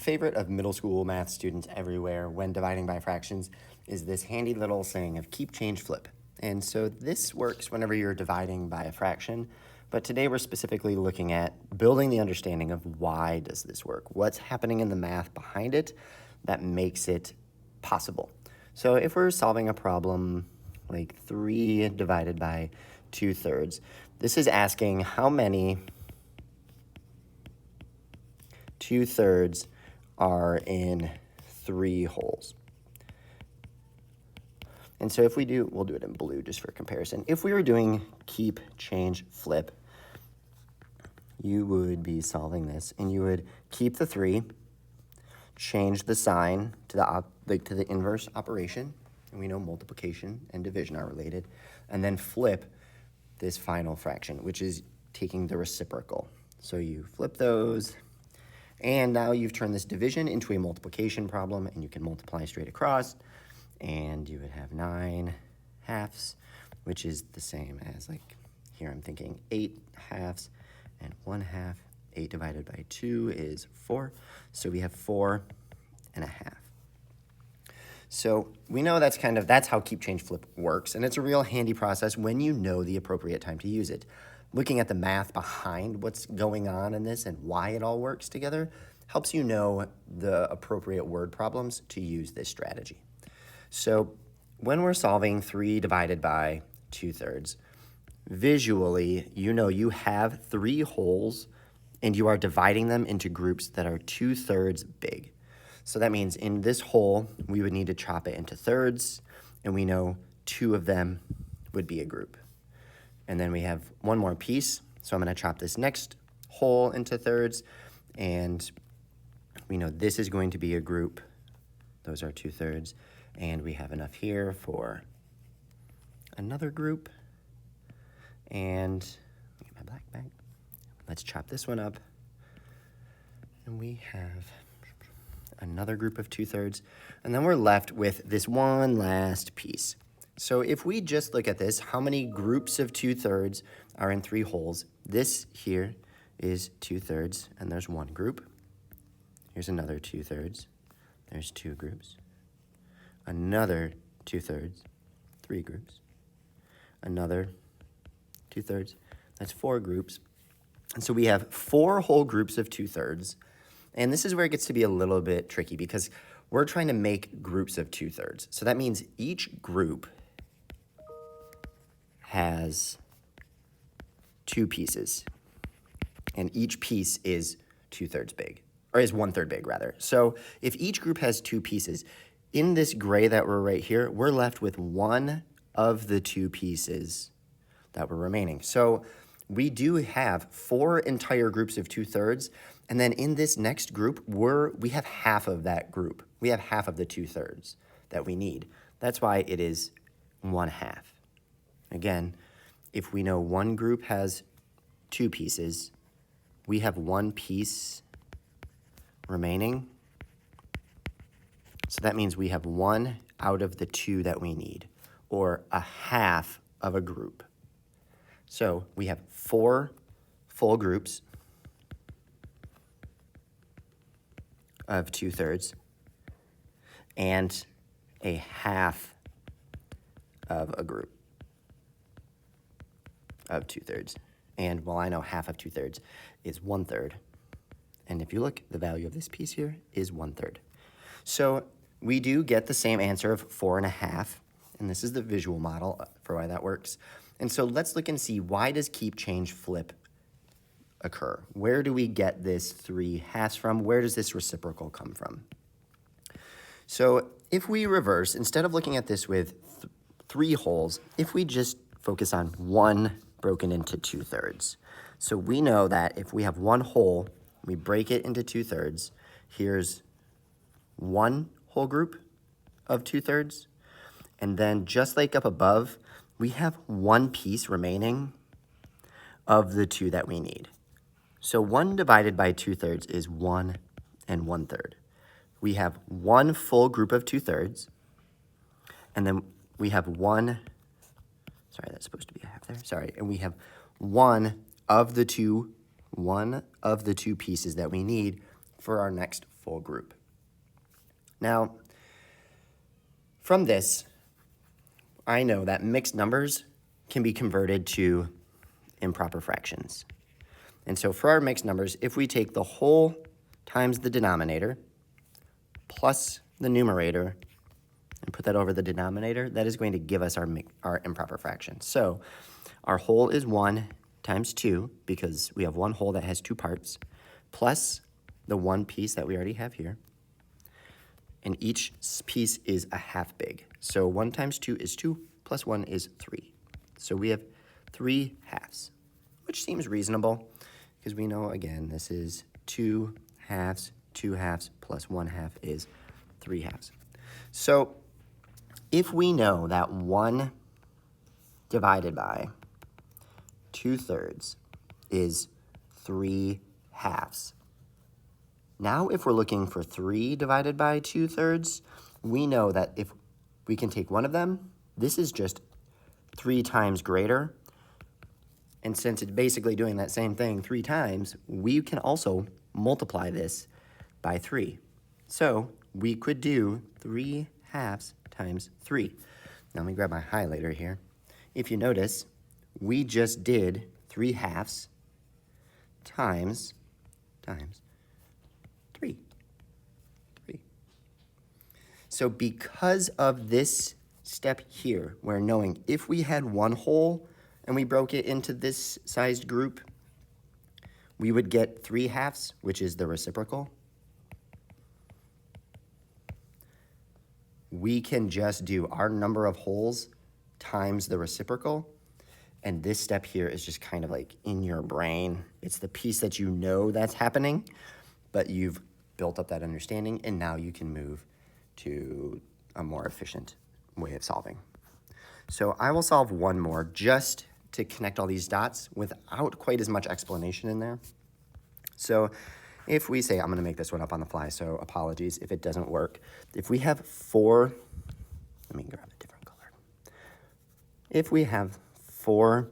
favorite of middle school math students everywhere when dividing by fractions is this handy little saying of keep, change, flip. And so this works whenever you're dividing by a fraction, but today we're specifically looking at building the understanding of why does this work? What's happening in the math behind it that makes it possible? So if we're solving a problem like 3 divided by 2/3, this is asking how many 2/3 are in 3 wholes. And so if we do, we'll do it in blue just for comparison. If we were doing keep, change, flip, you would be solving this, and you would keep the 3, change the sign to the inverse operation, and we know multiplication and division are related, and then flip this final fraction, which is taking the reciprocal. So you flip those, and now you've turned this division into a multiplication problem, and you can multiply straight across, and you would have 9/2, which is the same as, like, here I'm thinking 8/2 and 1/2. 8 divided by 2 is 4, so we have 4.5. So we know that's how keep, change, flip works, and it's a real handy process when you know the appropriate time to use it. Looking at the math behind what's going on in this and why it all works together helps you know the appropriate word problems to use this strategy. So when we're solving 3 divided by 2/3, visually, you know you have 3 wholes and you are dividing them into groups that are 2/3 big. So that means in this whole, we would need to chop it into thirds, and we know 2 of them would be a group. And then we have one more piece, so I'm going to chop this next whole into thirds, and we know this is going to be a group. Those are 2/3, and we have enough here for another group. And get my black bag. Let's chop this one up, and we have another group of 2/3, and then we're left with this one last piece. So if we just look at this, how many groups of 2/3 are in 3 wholes? This here is 2/3, and there's one group. Here's another 2/3. There's 2 groups. Another 2/3, 3 groups. Another 2/3, that's 4 groups. And so we have 4 whole groups of 2/3. And this is where it gets to be a little bit tricky because we're trying to make groups of 2/3. So that means each group has 2 pieces, and each piece is 2/3 big, or is 1/3 big rather. So if each group has 2 pieces, in this gray that we're right here, we're left with one of the 2 pieces that were remaining. So we do have 4 entire groups of 2/3, and then in this next group, we have half of that group. We have half of the 2/3 that we need. That's why it is 1/2. Again, if we know one group has 2 pieces, we have 1 piece remaining. So that means we have 1 out of the 2 that we need, or a half of a group. So we have 4 full groups of 2/3 and a half of a group of 2/3. And well, I know half of 2/3 is 1/3. And if you look, the value of this piece here is 1/3. So we do get the same answer of 4.5, and this is the visual model for why that works. And so let's look and see, why does keep, change, flip occur? Where do we get this 3/2 from? Where does this reciprocal come from? So if we reverse, instead of looking at this with 3 wholes, if we just focus on 1 broken into 2/3. So we know that if we have 1 whole, we break it into 2/3, here's 1 whole group of 2/3, and then just like up above, we have 1 piece remaining of the 2 that we need. So 1 divided by 2/3 is 1 and 1/3. We have 1 full group of 2/3, and then we have 1, sorry, that's supposed to be a half there, sorry, and we have one of the two pieces that we need for our next full group. Now, from this, I know that mixed numbers can be converted to improper fractions. And so for our mixed numbers, if we take the whole times the denominator plus the numerator and put that over the denominator, that is going to give us our improper fraction. So our whole is 1 times 2, because we have one whole that has 2 parts, plus the one piece that we already have here. And each piece is a half big. So 1 times 2 is 2, plus 1 is 3. So we have 3 halves, which seems reasonable, because we know, again, this is 2 halves, 2 halves, plus 1 half is 3 halves. So if we know that 1 divided by 2/3 is 3 halves, now if we're looking for 3 divided by 2/3, we know that if we can take one of them, this is just 3 times greater. And since it's basically doing that same thing 3 times, we can also multiply this by 3. So we could do 3 halves times 3. Now let me grab my highlighter here. If you notice, we just did 3 halves times 3. So because of this step here, we're knowing if we had one whole and we broke it into this sized group, we would get 3 halves, which is the reciprocal. We can just do our number of wholes times the reciprocal. And this step here is just kind of like in your brain. It's the piece that you know that's happening, but you've built up that understanding, and now you can move to a more efficient way of solving. So I will solve one more just to connect all these dots without quite as much explanation in there. So if we say, I'm going to make this one up on the fly, so apologies if it doesn't work. If we have 4, let me grab a different color. If we have 4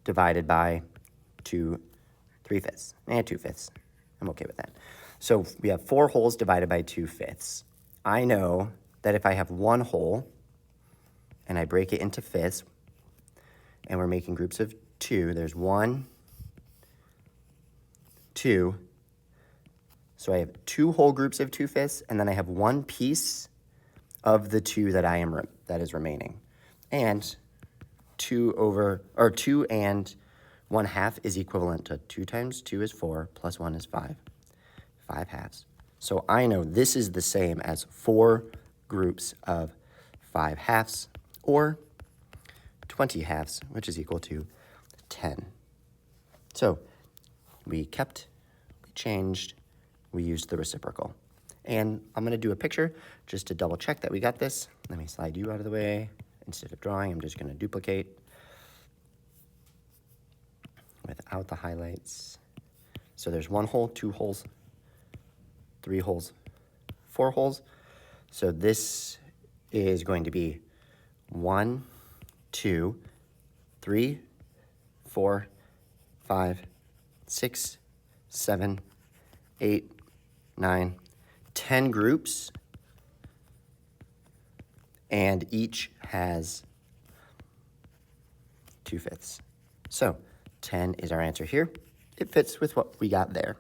divided by 3/5, 2/5, I'm okay with that. So we have 4 wholes divided by 2/5. I know that if I have one whole and I break it into fifths, and we're making groups of 2, there's 1, 2. So I have 2 whole groups of 2/5, and then I have 1 piece of the 2 that is remaining. And 2 and 1/2 is equivalent to 2 times 2 is 4, plus 1 is 5. 5 halves. So I know this is the same as 4 groups of 5 halves, or 20 halves, which is equal to 10. So we changed, we used the reciprocal. And I'm going to do a picture just to double check that we got this. Let me slide you out of the way. Instead of drawing, I'm just going to duplicate without the highlights. So there's 1 hole, 2 holes, 3 holes, 4 holes. So this is going to be 1, 2, 3, 4, 5, 6, 7, 8, 9, 10 groups, and each has 2/5. So 10 is our answer here. It fits with what we got there.